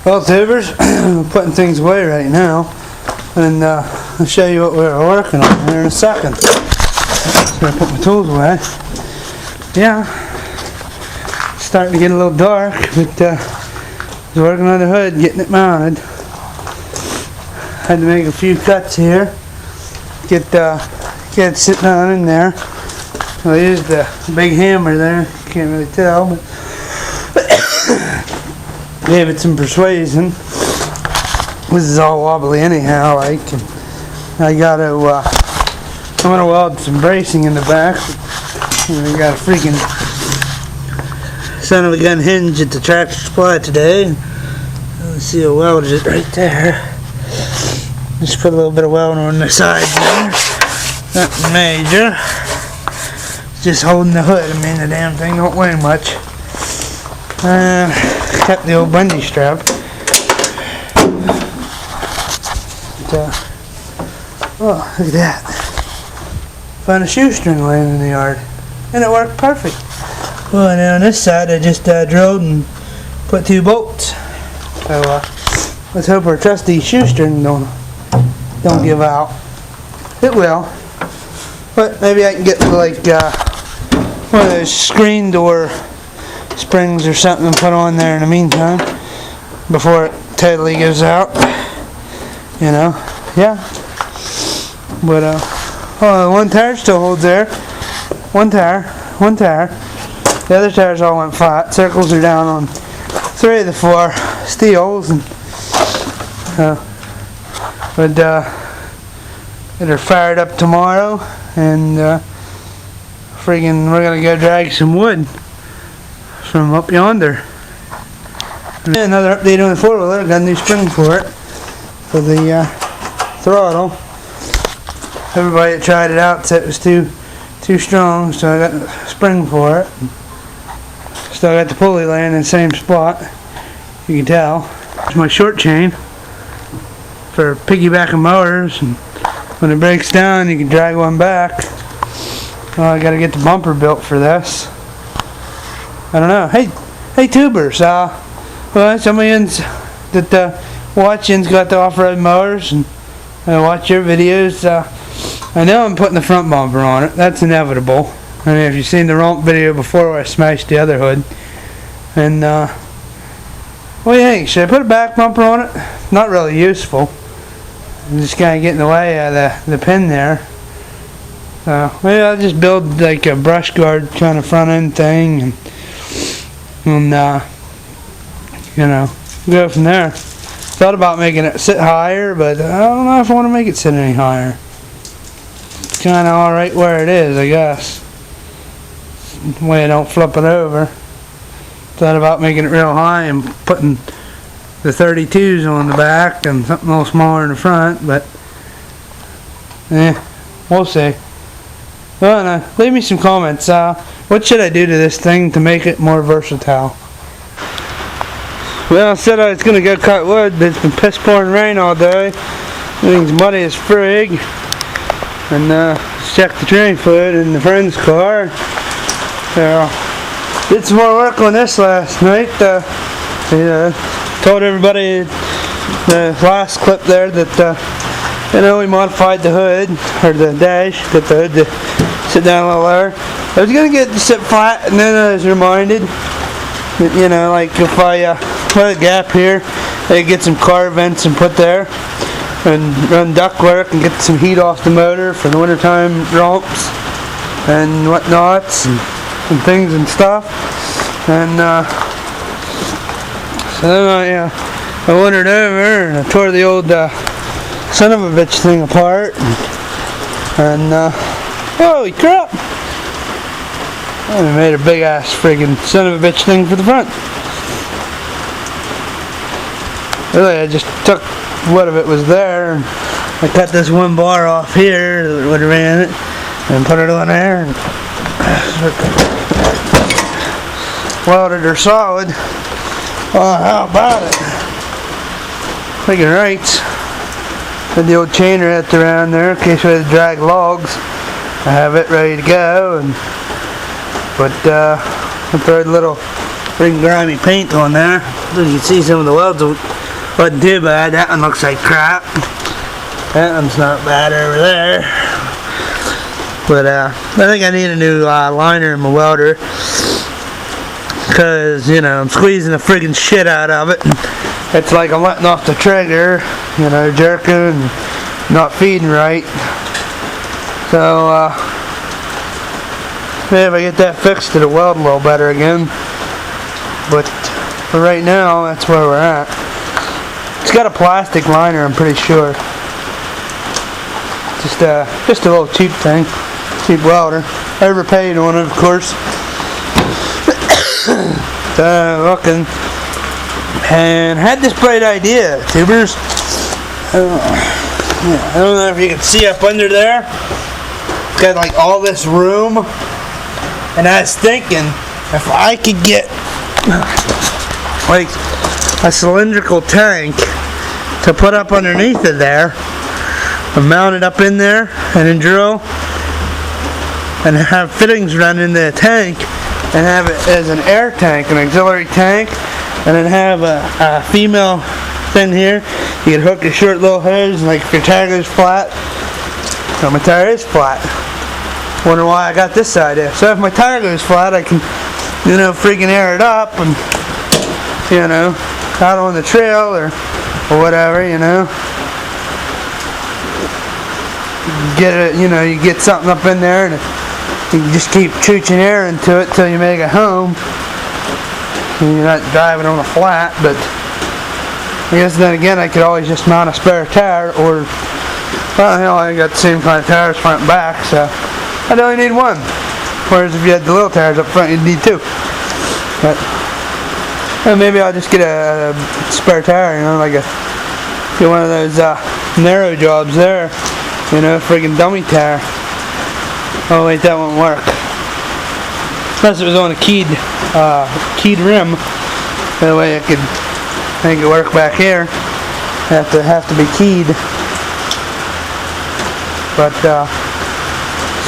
Well, tubers, I'm putting things away right now, and I'll show you what we're working on here in a second. So I put my tools away. Yeah, it's starting to get a little dark, but I was working on the hood, getting it mounted. Had to make a few cuts here, get it sitting on in there. I used the big hammer there, can't really tell, but gave it some persuasion. This is all wobbly anyhow, like, and I gotta, I'm gonna weld some bracing in the back. And I got a freaking son of a gun hinge at the Tractor Supply today. Let's see, I welded it right there. Just put a little bit of welding on the side there. Nothing major. Just holding the hood. I mean, the damn thing don't weigh much. Kept the old bungee strap. But, oh, look at that. Found a shoestring laying in the yard. And it worked perfect. Well, now on this side I just drilled and put 2 bolts. So let's hope our trusty shoestring don't give out. It will. But maybe I can get like one of those screen door springs or something and put on there in the meantime before it totally goes out. You know, yeah. But oh, one tire still holds there. One tire. The other tires all went flat. Circles are down on 3 of the 4 steels, and but they're fired up tomorrow, and friggin' we're gonna go drag some wood from up yonder. And another update on the 4-wheeler. Got a new spring for it, for the throttle. Everybody that tried it out said it was too strong, so I got a spring for it. Still got the pulley laying in the same spot. You can tell. It's my short chain for piggybacking mowers, and when it breaks down you can drag one back. I gotta get the bumper built for this. I don't know. Hey tubers, well, some of yous that watch yous got the off-road mowers and watch your videos. I know I'm putting the front bumper on it. That's inevitable. I mean, if you've seen the romp video before where I smashed the other hood. And what do you think? Should I put a back bumper on it? Not really useful. I'm just kind of getting in the way of the pin there. Maybe I'll just build like a brush guard kind of front end thing, and you know, go from there. Thought about making it sit higher, but I don't know if I want to make it sit any higher. It's kind of alright where it is, I guess. The way I don't flip it over. Thought about making it real high and putting the 32s on the back and something a little smaller in the front, but we'll see. Well, leave me some comments. What should I do to this thing to make it more versatile? Well, I said I was going to go cut wood, but it's been piss pouring rain all day. Everything's muddy as frig. And check the drain fluid in the friend's car. So, did some more work on this last night. Told everybody the last clip there that we modified the hood, or the dash, get the hood to sit down a little lower. I was going to get it to sit flat, and then I was reminded that, like if I put a gap here, I get some car vents and put there, and run ductwork and get some heat off the motor for the wintertime romps and whatnots and things and stuff. And so then I wandered over and I tore the old son of a bitch thing apart, and holy crap, I made a big ass friggin' son of a bitch thing for the front. Really, I just took what of it was there, and I cut this one bar off here that would have ran it and put it on there and welded her solid. Oh, how about it? Thinking right. Had the old chain wrapped around there in case we had to drag logs. I have it ready to go, and but I throw the little Freaking grimy paint on there. You can see some of the welds wasn't too bad. That one looks like crap. That one's not bad over there. But I think I need a new liner in my welder. Because, you know, I'm squeezing the friggin' shit out of it. It's like I'm letting off the trigger, you know, jerking and not feeding right. So, maybe if I get that fixed, it'll weld a little better again. But for right now, that's where we're at. It's got a plastic liner, I'm pretty sure. Just a little cheap thing, cheap welder. Overpaid on it, of course. So, looking, and had this bright idea, tubers. I don't know if you can see up under there. It's got like all this room, and I was thinking if I could get like a cylindrical tank to put up underneath it there, and mount it up in there, and then drill, and have fittings run in the tank, and have it as an air tank, an auxiliary tank, and then have a female thing here. You can hook a short little hose, and like if your tire goes flat, so my tire is flat. Wonder why I got this idea. So if my tire goes flat, I can, you know, freaking air it up, and, you know, out on the trail or whatever, you know. Get it, you know, you get something up in there, and you can just keep chooching air into it till you make it home. And you're not driving on a flat, but I guess then again I could always just mount a spare tire, or, well, hell, I got the same kind of tires front and back, so I'd only need one. Whereas if you had the little tires up front, you'd need two. But maybe I'll just get a spare tire, you know, like get one of those narrow jobs there, you know, friggin' dummy tire. Oh wait, that won't work. Unless it was on a keyed rim. That way I could make it work back here. Have to be keyed. But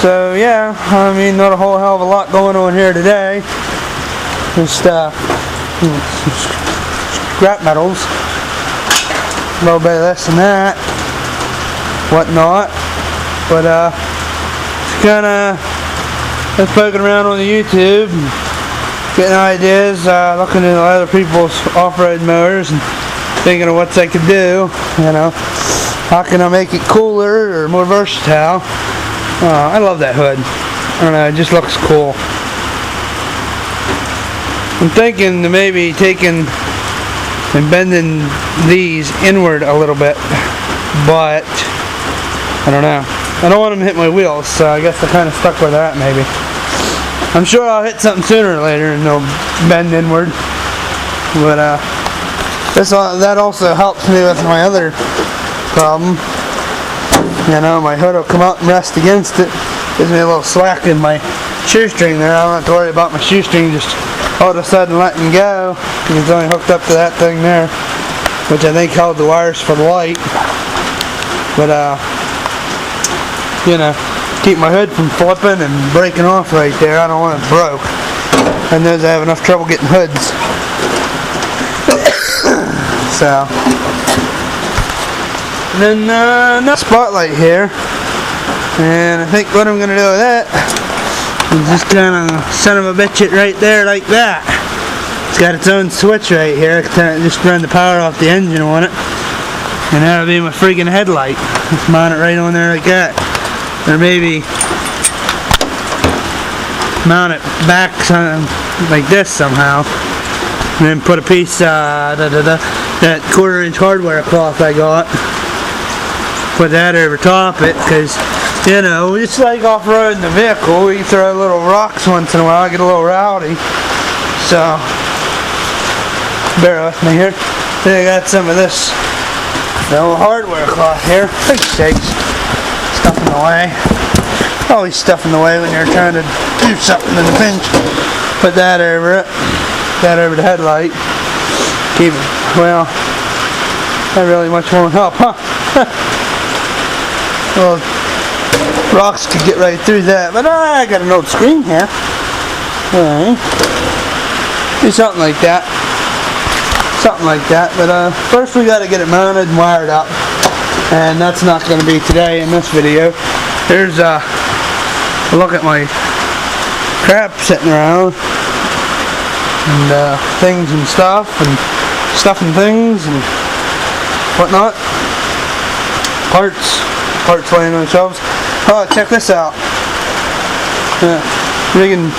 so yeah, I mean, not a whole hell of a lot going on here today. Just scrap metals. A little bit of this and that, whatnot. But kind of just poking around on the YouTube, and getting ideas, looking at other people's off-road mowers, and thinking of what I could do. You know, how can I make it cooler or more versatile? I love that hood. I don't know, it just looks cool. I'm thinking to maybe taking and bending these inward a little bit, but I don't know. I don't want them to hit my wheels, so I guess I kind of stuck with that maybe. I'm sure I'll hit something sooner or later and they'll bend inward. But that also helps me with my other problem. You know, my hood will come out and rest against it. Gives me a little slack in my shoestring there. I don't have to worry about my shoestring just all of a sudden letting go. It's only hooked up to that thing there, which I think held the wires for the light. But you know, keep my hood from flipping and breaking off right there. I don't want it broke. I know I have enough trouble getting hoods. So, and then no spotlight here, and I think what I'm gonna do with that is just kind of son of a bitch it right there like that. It's got its own switch right here. I can just run the power off the engine on it, and that'll be my freaking headlight. Just mount it right on there like that. Or maybe mount it back like this somehow, and then put a piece that 1/4-inch hardware cloth I got, put that over top it, because, you know, it's like off-roading the vehicle. We throw little rocks once in a while, get a little rowdy, so bear with me here. Then I got some of this little hardware cloth here. For sakes. Stuff in the way. Always stuff in the way when you're trying to do something in the pinch. Put that over it. That over the headlight. Keep it. Well, that really much won't help, huh? Well, rocks could get right through that. But I got an old screen here. Alright. do something like that. But first we got to get it mounted and wired up, and that's not going to be today in this video. Here's a look at my crap sitting around, and things and stuff and things and whatnot. Parts laying on the shelves. Oh, check this out. Friggin'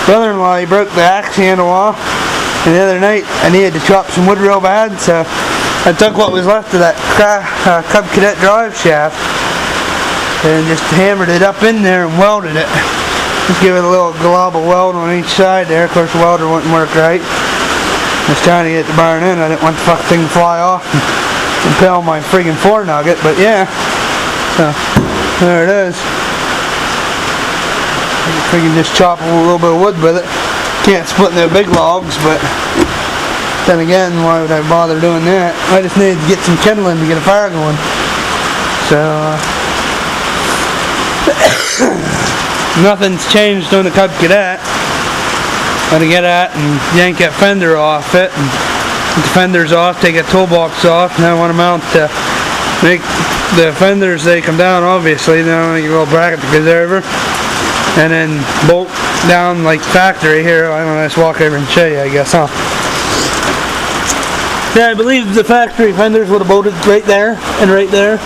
brother-in-law, he broke the axe handle off, and the other night I needed to chop some wood real bad, so I took what was left of that Cub Cadet drive shaft and just hammered it up in there and welded it. Just give it a little glob of weld on each side there. Of course the welder wouldn't work right. I was trying to get it to burn in. I didn't want the fucking thing to fly off and impale my friggin' 4-nugget, but yeah. So, there it is. I can just chop a little bit of wood with it. Can't split no big logs, but then again, why would I bother doing that? I just needed to get some kindling to get a fire going. So, nothing's changed on the Cub Cadet. Gotta get at and yank that fender off it, and get the fenders off, take that toolbox off. Now I want to mount make the fenders, they come down obviously. Now I make a little bracket that goes over, and then bolt down like factory here. I'm gonna just walk over and show you, I guess, huh? Yeah, I believe the factory fenders would have bolted right there and right there.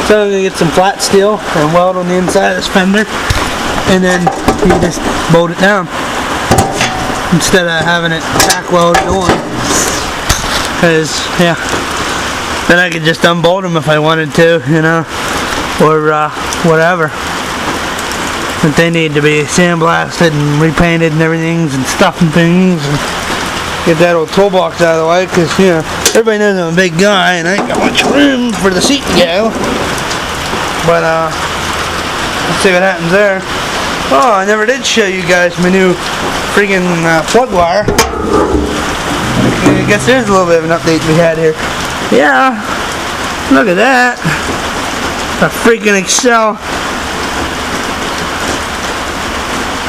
So I'm gonna get some flat steel and weld on the inside of this fender, and then you just bolt it down instead of having it tack welded on. Because yeah, then I could just unbolt them if I wanted to, you know, or whatever. But they need to be sandblasted and repainted and everything, and stuff and things, and get that old toolbox out of the way, because, you know, everybody knows I'm a big guy and I ain't got much room for the seat to go. But let's see what happens there. Oh, I never did show you guys my new freaking plug wire. I guess there's a little bit of an update we had here. Yeah, look at that. A freaking Excel.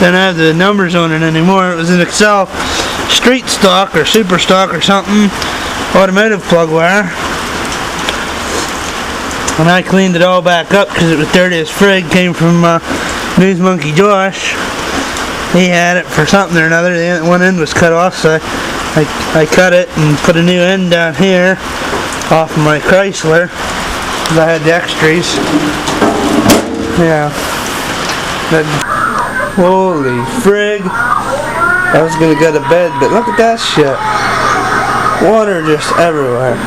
Don't have the numbers on it anymore. It was an Excel street stock or super stock or something, automotive plug wire. And I cleaned it all back up because it was dirty as frig. Came from News Monkey Josh. He had it for something or another. The one end was cut off, so I cut it and put a new end down here off of my Chrysler because I had the extras. Yeah. But holy frig. I was gonna go to bed, but look at that shit. Water just everywhere.